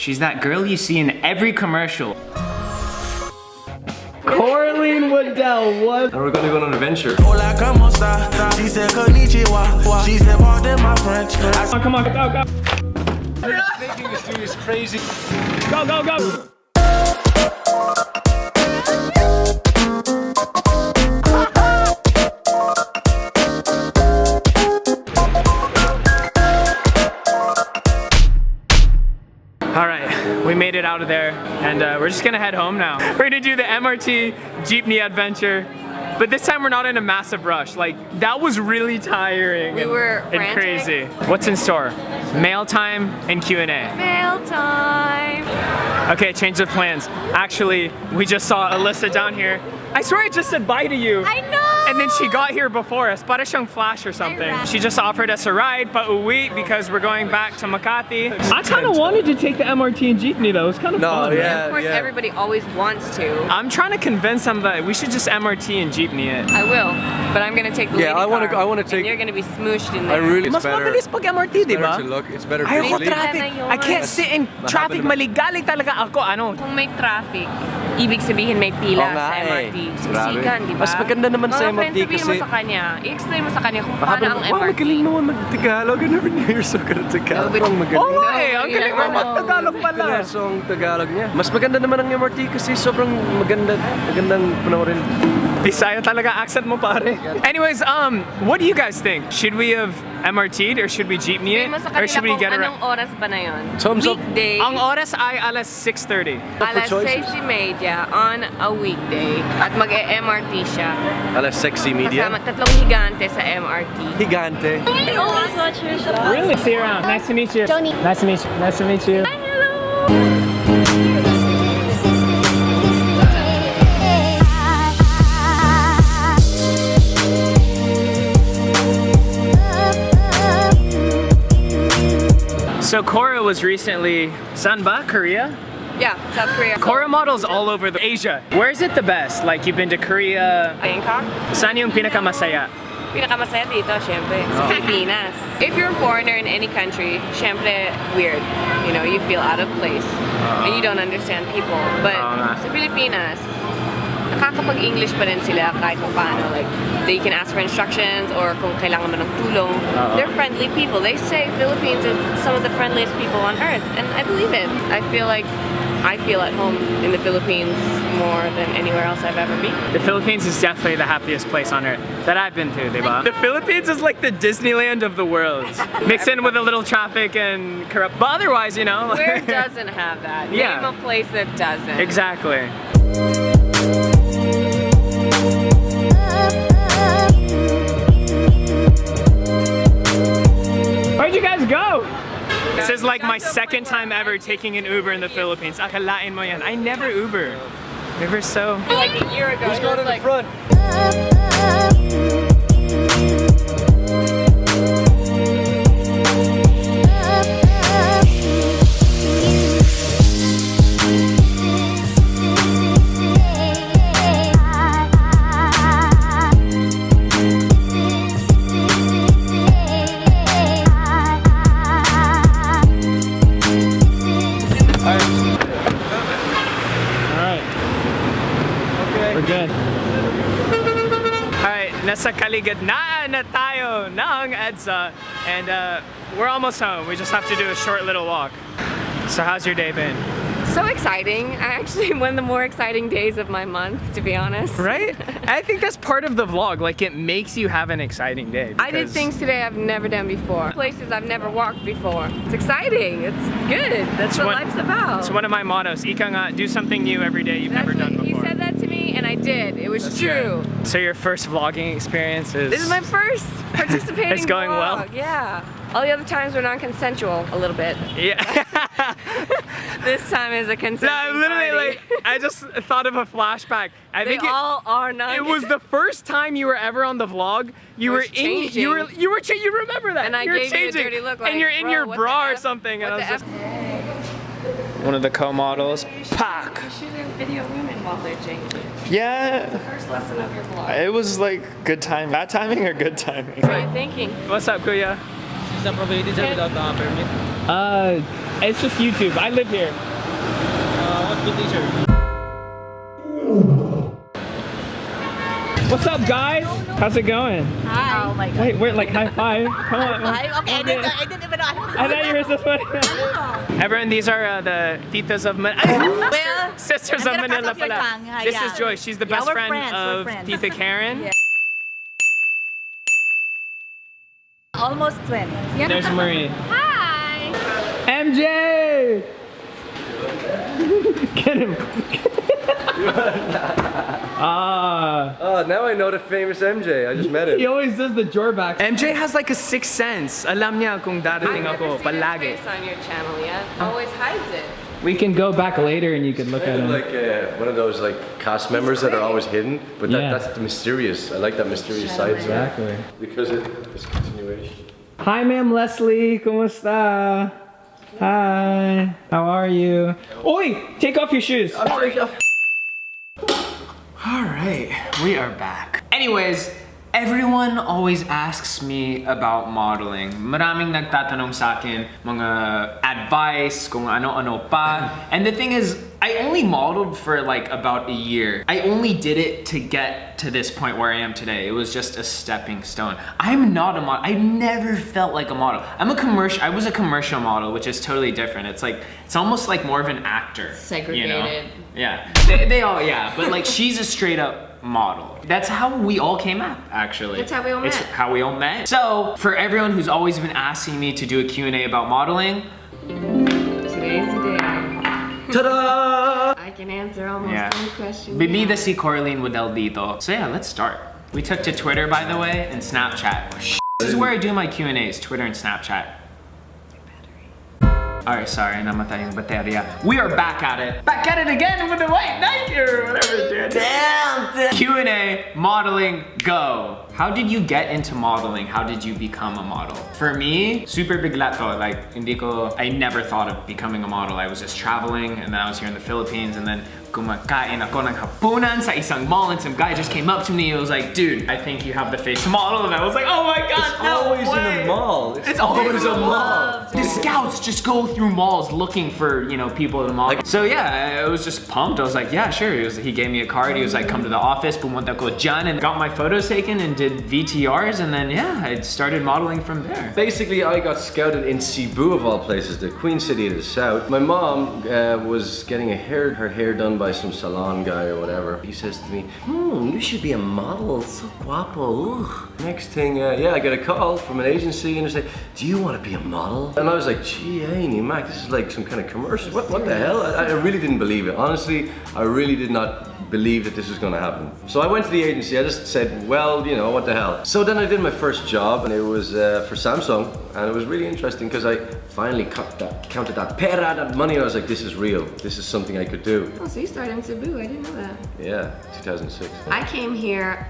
She's that girl you see in every commercial. Coraleen Waddell, what? And we're gonna go on an adventure. She said konnichiwa. She said pardon my French. Oh, come on, go, go. Making this dude is crazy. Go, go, go. All right, we made it out of there, and we're just gonna head home now. We're gonna do the MRT Jeepney adventure, but this time we're not in a massive rush. Like, that was really tiring and crazy. What's in store? Mail time and Q&A. Mail time. Okay, change of plans. Actually, we just saw Alyssa down here. I swear I just said bye to you. I know! And then she got here before us. Para siyang flash or something. She just offered us a ride, but uwi, because we're going back to Makati. I kind of wanted to take the MRT and Jeepney though. It was kind of fun. Yeah, of course, everybody always wants to. I'm trying to convince them that we should just MRT and Jeepney it. I will, but I'm gonna take the lady I want to take. and you're gonna be smooshed in I there. really. Mas mabilis pag MRT, di ba? It's better to look. It's better to Ayoko sleep. traffic. I can't sit in traffic. Maligalig talaga ako. Ano? Kung may traffic, ibig sabihin may pila sa MRT. Susikan, di ba? Mas maganda naman sa Mga MRT friends, sabihin mo kasi. sa kanya, i-explain mo sa kanya kung paano ang MRT. Magaling naman mag-Tagalog. I never knew you're so good at Tagalog. No, Ang magaling. Oo nga eh, ang galing mo mag-Tagalog pala. Kalerso ang Tagalog niya. Mas maganda naman ang MRT kasi sobrang magandang panoorin. Bisaya talaga accent mo, pare. Anyways, what do you guys think? Should we have MRT'd or should we Jeepney it? Sabihin mo sa Or should we kanila get kung around? anong oras ba na yun? Thumbs up. Weekday. Ang oras ay alas 6:30. Alas 6:30 on a weekday. At mag-MRT siya. Alas sexy media. Kasama tatlong higante sa MRT. Higante. I always watch her sa Really? See you around. Nice to meet you. Joni. Nice to meet you. Nice to meet you. Hello! So Cora was recently, saan ba? Korea? Yeah, South Korea. Cora models all over Asia. Where is it the best? Like, you've been to Korea. Bangkok. Saan yung pinakamasaya? Pinakamasaya dito, syempre, sa Filipinas. If you're a foreigner in any country, syempre, weird. You know, you feel out of place. And you don't understand people. But sa Pilipinas, nakakapag-English pa rin sila kahit kung paano. Like, they can ask for instructions or kung kailangan mo ng tulong. They're friendly people. They say Philippines is some of the friendliest people on earth. And I believe it. I feel like I feel at home in the Philippines more than anywhere else I've ever been. The Philippines is definitely the happiest place on earth that I've been to, diba? The Philippines is like the Disneyland of the world. Mixed in with a little traffic and corrupt. But otherwise, you know. Where doesn't have that? Yeah. Name a place that doesn't. Exactly. Where'd you guys go? This is like my second time ever taking an Uber in the Philippines. Akalain mo yan. I never Uber. Uber's so... Like a year ago, Who's it going was in the like, front? We're good. Alright, nasa kaligitnaan na tayo ng EDSA and we're almost home. We just have to do a short little walk. So how's your day been? so exciting. Actually, one of the more exciting days of my month, to be honest. Right? I think that's part of the vlog. Like, it makes you have an exciting day. I did things today I've never done before. Places I've never walked before. It's exciting. It's good. That's what life's about. It's one of my mottos. Ika nga, do something new every day you've never done before. He said that to me and I did. It was true. Good. So your first vlogging experience is... This is my first participating It's going vlog. well? Yeah. All the other times were non-consensual, a little bit. Yeah. This time is a consensual. No, literally, like, I just thought of a flashback. I They think all are non. it was the first time you were ever on the vlog. You were in, you remember that? And I you were gave you a changing, dirty look, like, and you're in bro, your what bra the or F? something. And What I was the just one of the co-models. Pack. You shouldn't video women while they're changing. Yeah. The first lesson of your vlog. It was like good time. Bad timing or good timing? What are you thinking? What's up, Kuya? Is that prohibited without permit? It's just YouTube. I live here. What's the t-shirt? What's up, guys? How's it going? Hi. Oh my God. Wait, we're like high five. Come on. Hi. Okay, I didn't even know. I thought you were so funny. Everyone, these are the titas of Manila. Well, Sisters of Manila pala. This is Joy. She's the best we're friend friends, of we're friends. Tita Karen. Yeah. Almost twin. Yeah. There's Marie. Hi. MJ! Get him. Oh, now I know the famous MJ. I just met him. He always does the jawback. MJ has like a sixth sense. Alam niya kung darating ako palagi. I've never seen his face on your channel yet. Always hides it. We can go back later and you can look at him. Like one of those like cast members that are always hidden, but Yeah. that's the mysterious. I like that mysterious side to it. Exactly. Because it's continuation. Hi, Ma'am Leslie. Kumusta? Hi. How are you? Oi! Take off your shoes. Alright, we are back. Anyways, everyone always asks me about modeling. Maraming nagtatanong sa akin mga advice, kung ano-ano pa. And the thing is, I only modeled for like about a year. I only did it to get to this point where I am today. It was just a stepping stone. I'm not a model. I never felt like a model. I was a commercial model, which is totally different. It's almost like more of an actor. Segregated. You know? Yeah. They all, yeah. But like she's a straight up model. That's how we all came up, actually. That's how we all met. It's how we all met. So for everyone who's always been asking me to do a Q&A about modeling, Today's the day. Ta-da! I can answer almost yeah. any question. Bibida si Coraleen Waddell dito. So yeah, let's start. We took to Twitter, by the way, and Snapchat. This is where I do my Q&As, Twitter and Snapchat. Alright, sorry, namatay yung baterya. We are back at it. Back at it again with the white Nike or whatever, dude. Damn! Q&A, modeling, go. How did you get into modeling? How did you become a model? For me, super bigla to. Like, I never thought of becoming a model. I was just traveling, and then I was here in the Philippines, and then kumakain ako ng hapunan sa isang mall, and some guy just came up to me and was like, dude, I think you have the face to model. And I was like, oh my God, It's no always way. in a mall. It's always a mall. The scouts just go through malls looking for, you know, people to model. So yeah, I was just pumped. I was like, yeah, sure. He gave me a card. He was like, come to the office, pumunta ko dyan, and got my photos taken and did VTRs, and then yeah, I started modeling from there. Basically, I got scouted in Cebu of all places, the Queen City of the South. My mom was getting her hair done by some salon guy or whatever. He says to me, you should be a model, so guapo. Ugh. Next thing, yeah, I got a call from an agency and they say, do you want to be a model? And I was like, gee, Annie Mac, this is like some kind of commercial. What the hell? I really didn't believe it. Honestly, I really did not believe that this was going to happen. So I went to the agency, I just said, well, you know, what the hell. So then I did my first job, and it was for Samsung, and it was really interesting because I finally counted that pera, that money, and I was like, this is real. This is something I could do. Oh, so you started in Cebu, I didn't know that. Yeah, 2006. I came here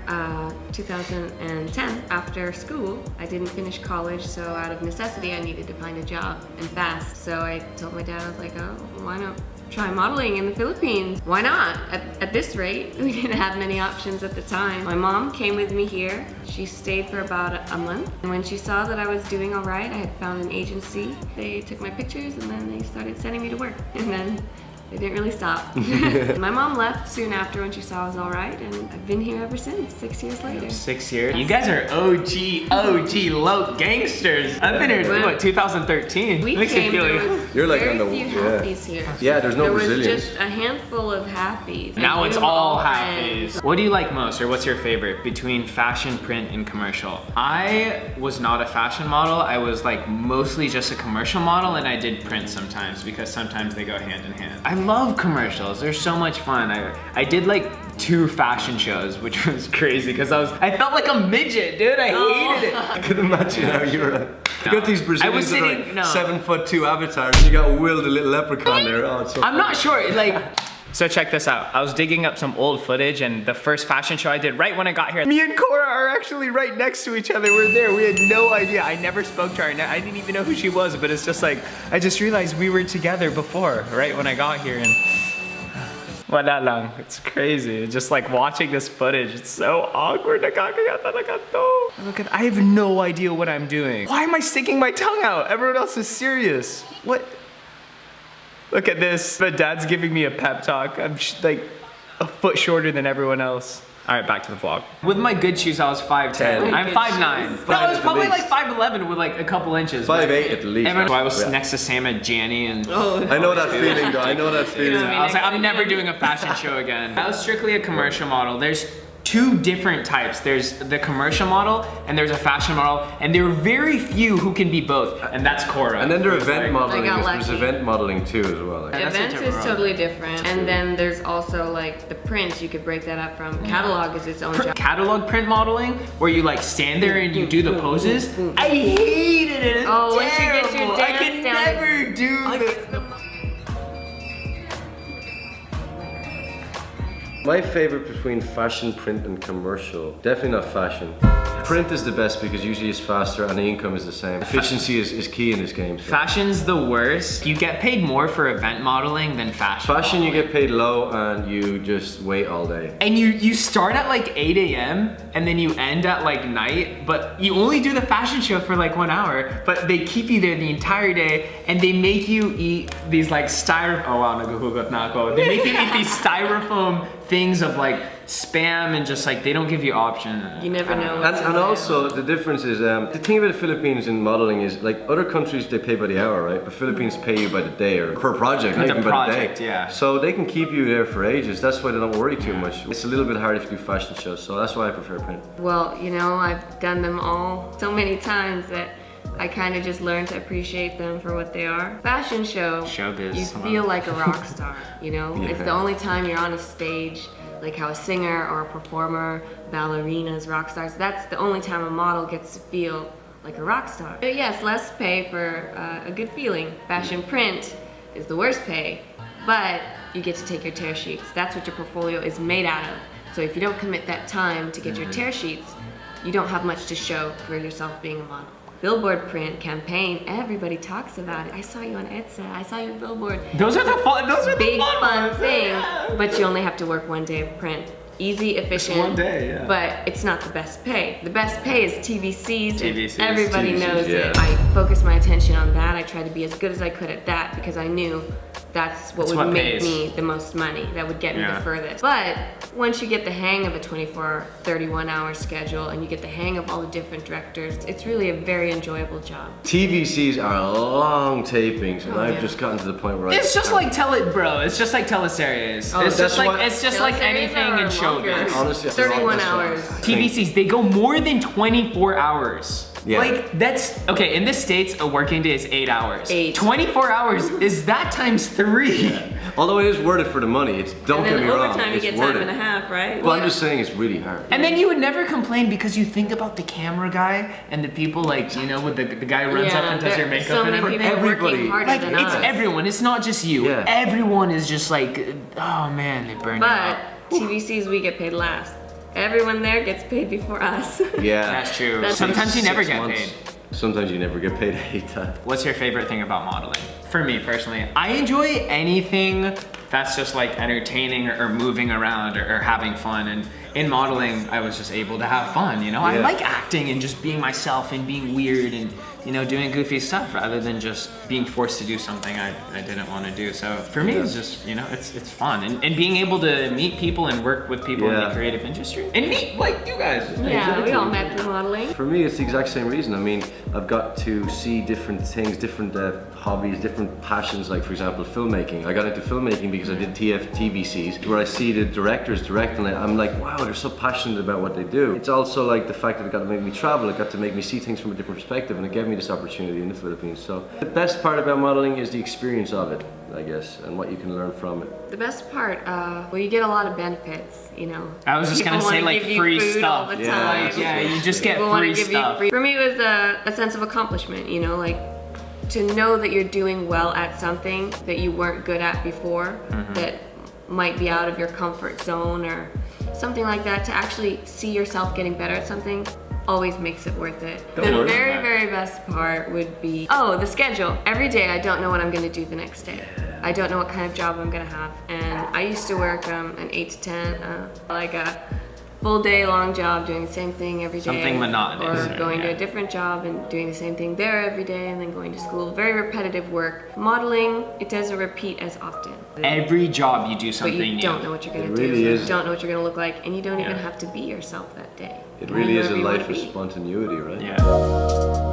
2010 after school. I didn't finish college, so out of necessity I needed to find a job and fast. So I told my dad, I was like, oh, why not try modeling in the Philippines? Why not? At this rate, we didn't have many options at the time. My mom came with me here. She stayed for about a month. And when she saw that I was doing all right, I had found an agency. They took my pictures and then they started sending me to work. And then they didn't really stop. My mom left soon after when she saw I was all right, and I've been here ever since, 6 years later. 6 years? You guys are OG low gangsters. I've been here, what, 2013? We Makes me came, feel there like- was You're like very on the- few yeah. halfies here. Yeah, there's no There Brazilians. was just a handful of halfies. Now And it's we were all friends. halfies. What do you like most, or what's your favorite between fashion, print, and commercial? I was not a fashion model. I was like mostly just a commercial model, and I did print sometimes because sometimes they go hand in hand. I love commercials. They're so much fun. I did like 2 fashion shows, which was crazy because I felt like a midget, dude. I hated it. I could imagine how you were like, you got these Brazilians that are like no. 7'2" avatars, and you got Will the little leprechaun there. Oh, it's so I'm not sure, like, so check this out. I was digging up some old footage, and the first fashion show I did right when I got here, me and Cora are actually right next to each other. We're there. We had no idea. I never spoke to her. I didn't even know who she was, but it's just like, I just realized we were together before, right when I got here. And Wala lang. It's crazy. Just like watching this footage, it's so awkward. Nakakaya talaga to. Look at, I have no idea what I'm doing. Why am I sticking my tongue out? Everyone else is serious. What? Look at this. My dad's giving me a pep talk. I'm like a foot shorter than everyone else. All right, back to the vlog. With my good shoes, I was 5'10". I'm 5'9". No, I was probably like 5'11" with like a couple inches. 5'8" at least. So I was next to Sam and Gianni and... I know that feeling though, I know that feeling. I was like, I'm never doing a fashion show again. I was strictly a commercial model. There's two different types. There's the commercial model and there's a fashion model, and there are very few who can be both, and that's Cora. And then there's event modeling. I got There's lucky. event modeling too as well. Like. Events is totally different. And then there's also like the prints, you could break that up from. Catalog is its own job. Catalog print modeling, where you like stand there and you do the poses. I hated it. It's Oh, once you get your terrible. dance I can down, never do this. My favorite between fashion, print, and commercial, definitely not fashion. Print is the best because usually it's faster and the income is the same. Efficiency is key in this game. So. Fashion's the worst. You get paid more for event modeling than fashion. Fashion, you get paid low and you just wait all day. And you start at like 8 a.m. and then you end at like night, but you only do the fashion show for like 1 hour, but they keep you there the entire day and they make you eat these like oh wow, naguhugot na ako. They make you eat these styrofoam things of like spam and just like, they don't give you option. You never know. And also the difference is, the thing about the Philippines in modeling is like other countries they pay by the hour, right? But Philippines pay you by the day or per project, not even by the day. Yeah. So they can keep you there for ages. That's why they don't worry too much. It's a little bit hard if you do fashion shows, so that's why I prefer print. Well, you know, I've done them all so many times that I kind of just learned to appreciate them for what they are. Fashion show, Showbiz, you come feel on. like a rock star, you know? Yeah. It's the only time you're on a stage, like how a singer or a performer, ballerinas, rock stars, that's the only time a model gets to feel like a rock star. But yes, less pay for a good feeling. Fashion print is the worst pay, but you get to take your tear sheets. That's what your portfolio is made out of. So if you don't commit that time to get your tear sheets, you don't have much to show for yourself being a model. Billboard print campaign, everybody talks about it. I saw you on EDSA, I saw your billboard. Those are the fun, Big fun ones. thing, Yeah. but you only have to work 1 day of print. Easy, efficient, one day, yeah. but it's not the best pay. The best pay is TVCs, TVCs, and everybody TVCs, knows it. yeah. I focused my attention on that. I tried to be as good as I could at that because I knew that's what That's would what make pays. me the most money, that would get me Yeah. the furthest. But once you get the hang of a 24, 31-hour schedule and you get the hang of all the different directors, it's really a very enjoyable job. TVCs are long tapings, and I've yeah. just gotten to the point where It's just like it's just like teleseries. Oh, it's that's just like what- it's just like Teleseries anything in are longer. showbiz. honestly, 31 that's what I hours. think. TVCs, they go more than 24 hours. Yeah. Like that's okay. In the States, a working day is 8 hours. 8. 24 hours is that times 3. Although it is worth it for the money, it's don't And get then me wrong, overtime you it's get worth time it. and a half, right? Well, I'm just saying it's really hard. And then you would never complain because you think about the camera guy and the people like, you know, with the guy who runs up and does your makeup so and many everything. people Everybody. working harder Like than it's us. everyone. It's not just you. Yeah. Everyone is just like, oh man, they burn you But out. TVCs, we get paid last. Everyone there gets paid before us. Yeah. That's true. That's Sometimes you never 6 get months. paid. Sometimes you never get paid. I hate that. What's your favorite thing about modeling? For me personally, I enjoy anything that's just like entertaining or moving around or having fun. And in modeling, I was just able to have fun, you know? I Yeah. like acting and just being myself and being weird and, you know, doing goofy stuff rather than just being forced to do something I didn't want to do. So for me, it's just, you know, it's fun. And being able to meet people and work with people in the Yeah. creative industry. And meet like you guys. Yeah, we all met through modeling. For me, it's the exact same reason. I mean, I've got to see different things, different hobbies, different passions. Like for example, filmmaking. I got into filmmaking because I did TVCs, where I see the directors direct, and I'm like, wow, they're so passionate about what they do. It's also like the fact that it got to make me travel. It got to make me see things from a different perspective, and it gave me this opportunity in the Philippines. So the best part about modeling is the experience of it, I guess, and what you can learn from it. The best part, well, you get a lot of benefits, you know. I was just People gonna say wanna like give you free food all stuff. the Yeah, time. Like, yeah, you just get People wanna free give you stuff. For me, it was a sense of accomplishment, you know, like to know that you're doing well at something that you weren't good at before, that might be out of your comfort zone or something like that. To actually see yourself getting better at something, always makes it worth it. Don't The worry. very best part would be, the schedule. Every day I don't know what I'm gonna do the next day. I don't know what kind of job I'm gonna have. And I used to work an 8 to 10, like a full day long job doing the same thing every day. Something monotonous, Or going to a different job and doing the same thing there every day and then going to school. Very repetitive work. Modeling, it doesn't repeat as often. Every job you do But something you new. don't know what you're gonna It do. really is. You don't know what you're gonna look like, and you don't even Yeah. have to be yourself that day. It really is a Whoever you wanna life of be. spontaneity, right? Yeah.